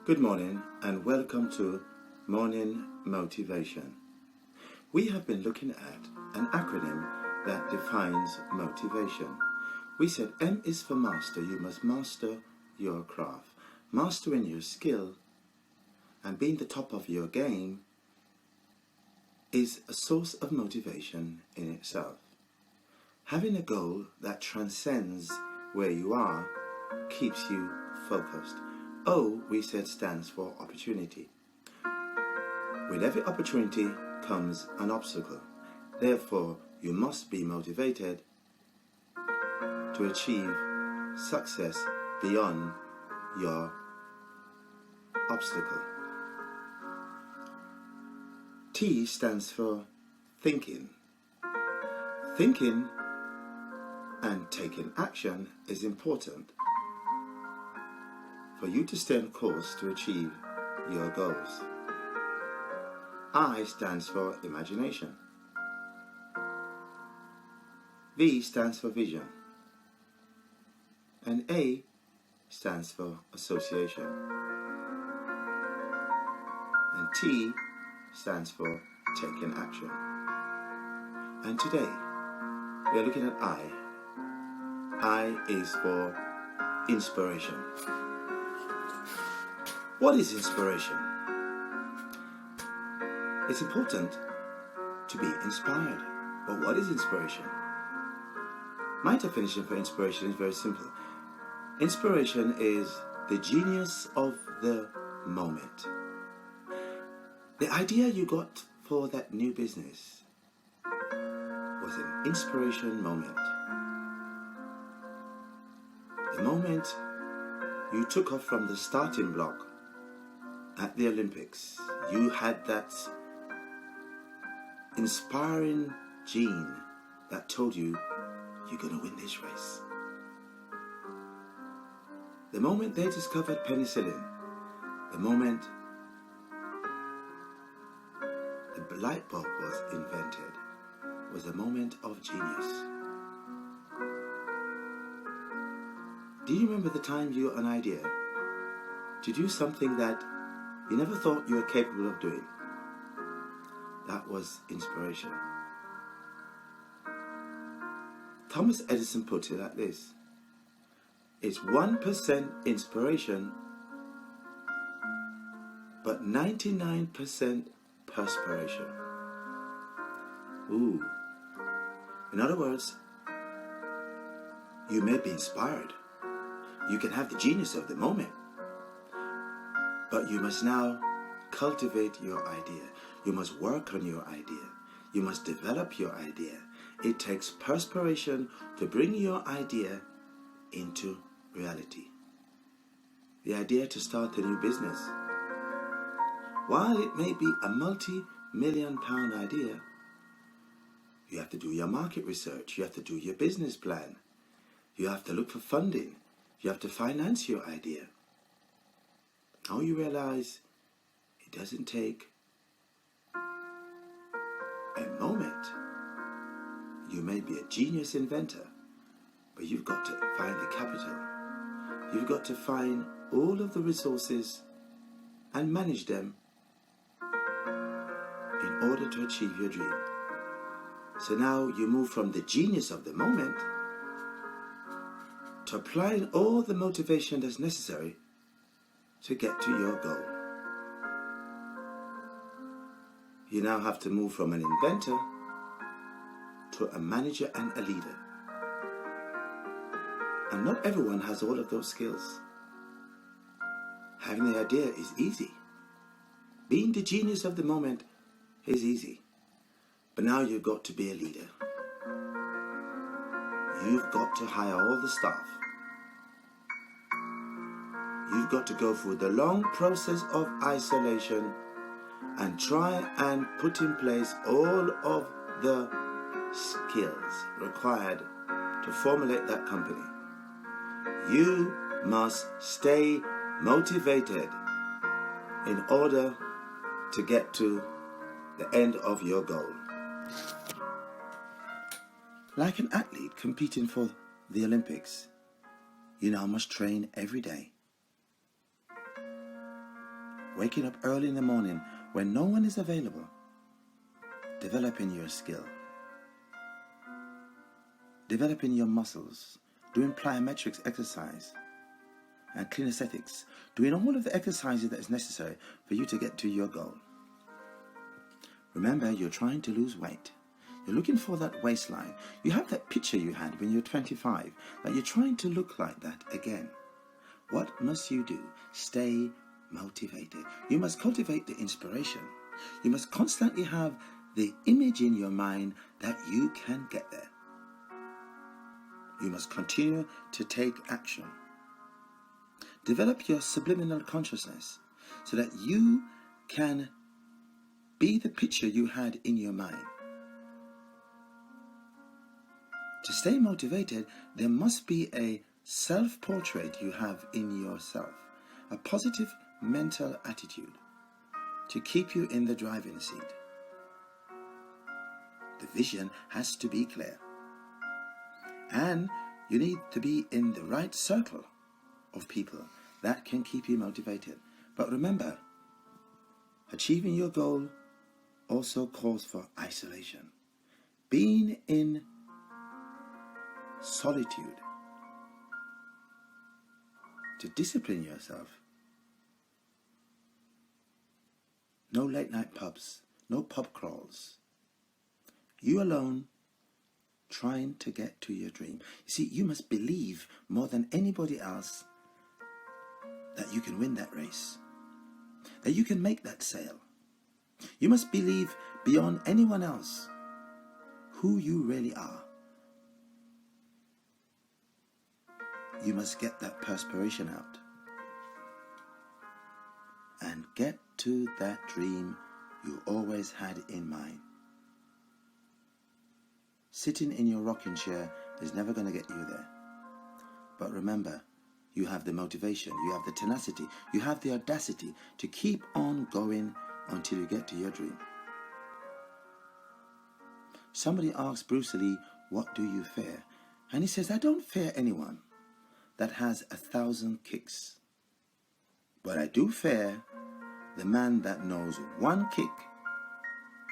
Good morning and welcome to Morning Motivation. We have been looking at an acronym that defines motivation. We said M is for master. You must master your craft. Mastering your skill and being the top of your game is a source of motivation in itself. Having a goal that transcends where you are keeps you focused. O, we said, stands for opportunity. With every opportunity comes an obstacle. Therefore, you must be motivated to achieve success beyond your obstacle. T stands for thinking. Thinking and taking action is important for you to stay on course to achieve your goals. I stands for imagination. V stands for vision. And A stands for association. And T stands for taking action. And today we are looking at I. I is for inspiration. What is inspiration? It's important to be inspired. But what is inspiration? My definition for inspiration is very simple. Inspiration is the genius of the moment. The idea you got for that new business was an inspiration moment. The moment you took off from the starting block at the Olympics, you had that inspiring gene that told you you're going to win this race. The moment they discovered penicillin, the moment the light bulb was invented, was a moment of genius. Do you remember the time you got an idea to do something that you never thought you were capable of doing? That was inspiration. Thomas Edison put it like this: it's 1% inspiration, but 99% perspiration. Ooh. In other words, you may be inspired. You can have the genius of the moment, but you must now cultivate your idea. You must work on your idea. You must develop your idea. It takes perspiration to bring your idea into reality. The idea to start a new business, while it may be a multi-million-pound idea, you have to do your market research. You have to do your business plan. You have to look for funding. You have to finance your idea. Now you realize it doesn't take a moment. You may be a genius inventor, but you've got to find the capital. You've got to find all of the resources and manage them in order to achieve your dream. So now you move from the genius of the moment to applying all the motivation that's necessary to get to your goal. You now have to move from an inventor to a manager and a leader. And not everyone has all of those skills. Having the idea is easy. Being the genius of the moment is easy. But now you've got to be a leader. You've got to hire all the staff. You've got to go through the long process of isolation and try and put in place all of the skills required to formulate that company. You must stay motivated in order to get to the end of your goal. Like an athlete competing for the Olympics, you now must train every day. waking up early in the morning when no one is available, developing your skill, developing your muscles, doing plyometrics exercise and kinesthetics, doing all of the exercises that is necessary for you to get to your goal. Remember, you're trying to lose weight. You're looking for that waistline. You have that picture you had when you were 25, that you're trying to look like that again. What must you do? Stay motivated. You must cultivate the inspiration. You must constantly have the image in your mind that you can get there. You must continue to take action. Develop your subliminal consciousness so that you can be the picture you had in your mind. To stay motivated, there must be a self-portrait you have in yourself, a positive mental attitude to keep you in the driving seat. The vision has to be clear, and you need to be in the right circle of people that can keep you motivated. But remember, achieving your goal also calls for isolation. Being in solitude to discipline yourself. No late night pubs, no pub crawls. You alone trying to get to your dream. You see, you must believe more than anybody else that you can win that race, that you can make that sale. You must believe beyond anyone else who you really are. You must get that perspiration out and get to that dream you always had in mind. Sitting in your rocking chair is never going to get you there. But remember, you have the motivation, you have the tenacity, you have the audacity to keep on going until you get to your dream. Somebody asked Bruce Lee, "What do you fear?" And he says, "I don't fear anyone that has 1,000 kicks. But I do fear the man that knows one kick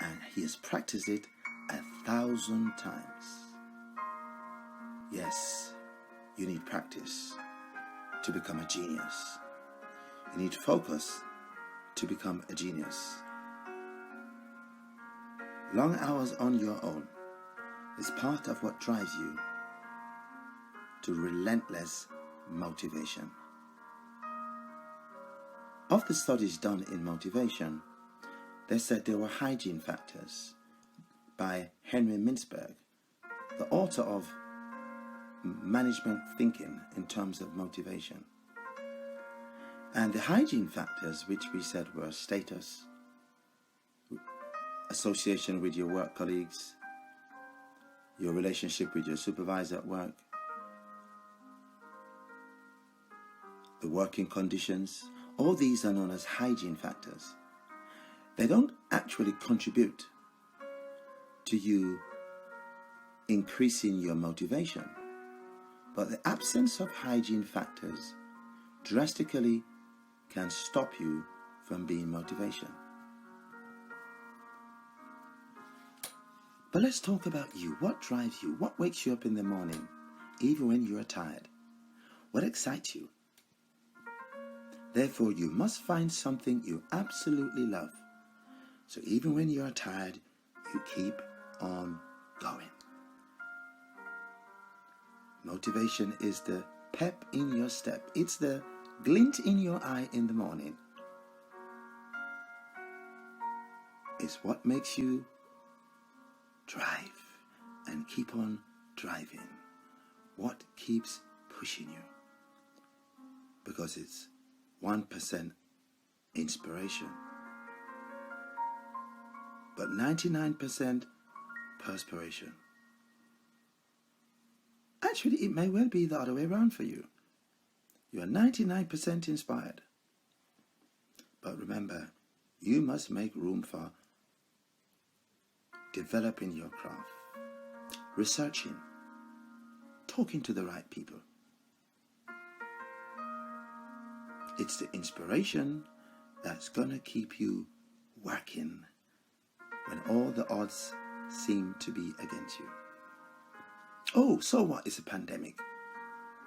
and he has practiced it 1,000 times." Yes, you need practice to become a genius. You need focus to become a genius. Long hours on your own is part of what drives you to relentless motivation. Of the studies done in motivation, they said there were hygiene factors by Henry Mintzberg, the author of Management Thinking in Terms of Motivation. And the hygiene factors, which we said were status, association with your work colleagues, your relationship with your supervisor at work, the working conditions, all these are known as hygiene factors. They don't actually contribute to you increasing your motivation, but the absence of hygiene factors drastically can stop you from being motivation. But let's talk about you. What drives you? What wakes you up in the morning, even when you are tired? What excites you? Therefore, you must find something you absolutely love. So even when you are tired, you keep on going. Motivation is the pep in your step. It's the glint in your eye in the morning. It's what makes you drive and keep on driving. What keeps pushing you? Because it's 1% inspiration, but 99% perspiration. Actually, it may well be the other way around for you. You are 99% inspired. But remember, you must make room for developing your craft, researching, talking to the right people. It's the inspiration that's going to keep you working when all the odds seem to be against you. Oh, so what is a pandemic?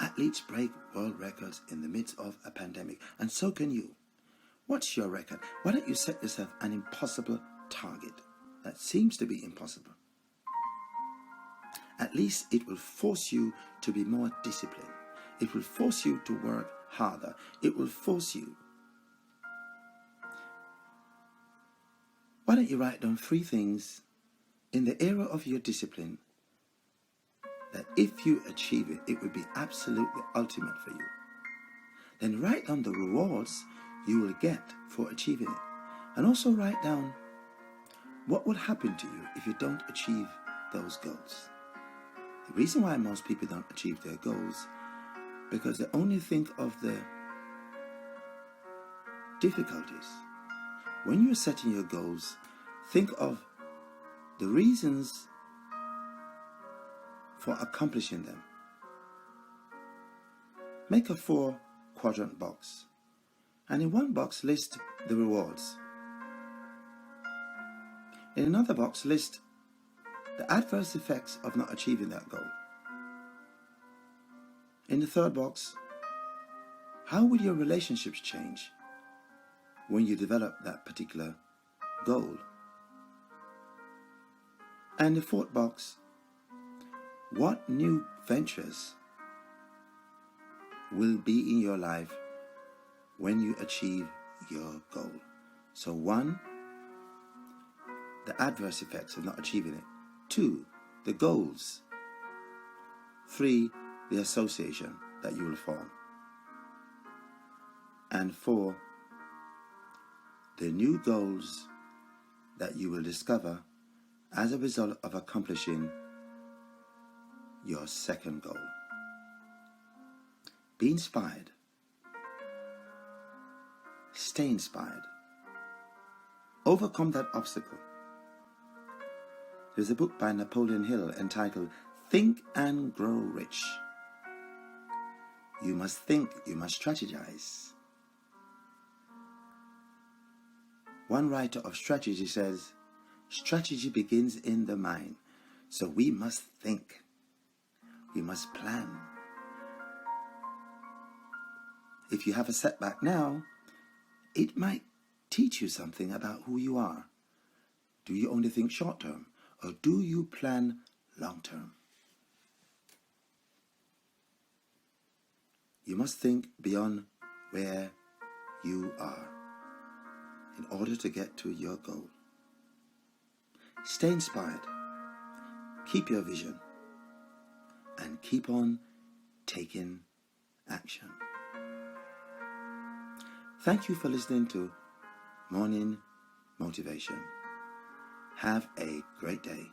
Athletes break world records in the midst of a pandemic, and so can you. What's your record? Why don't you set yourself an impossible target that seems to be impossible? At least it will force you to be more disciplined. It will force you to work harder. It will force you. Why don't you write down 3 things in the area of your discipline that if you achieve it, it will be absolutely ultimate for you. Then write down the rewards you will get for achieving it. And also write down what will happen to you if you don't achieve those goals. The reason why most people don't achieve their goals, because they only think of the difficulties. When you're setting your goals, think of the reasons for accomplishing them. Make a 4-quadrant box, and in one box list the rewards. In another box list the adverse effects of not achieving that goal. In the third box, how will your relationships change when you develop that particular goal? And the fourth box, what new ventures will be in your life when you achieve your goal? So 1, the adverse effects of not achieving it. 2, the goals. 3, the association that you will form. And 4, the new goals that you will discover as a result of accomplishing your second goal. Be inspired. Stay inspired. Overcome that obstacle. There's a book by Napoleon Hill entitled Think and Grow Rich. You must think, you must strategize. One writer of strategy says, strategy begins in the mind. So we must think. We must plan. If you have a setback now, it might teach you something about who you are. Do you only think short term, or do you plan long term? You must think beyond where you are in order to get to your goal. Stay inspired. Keep your vision. And keep on taking action. Thank you for listening to Morning Motivation. Have a great day.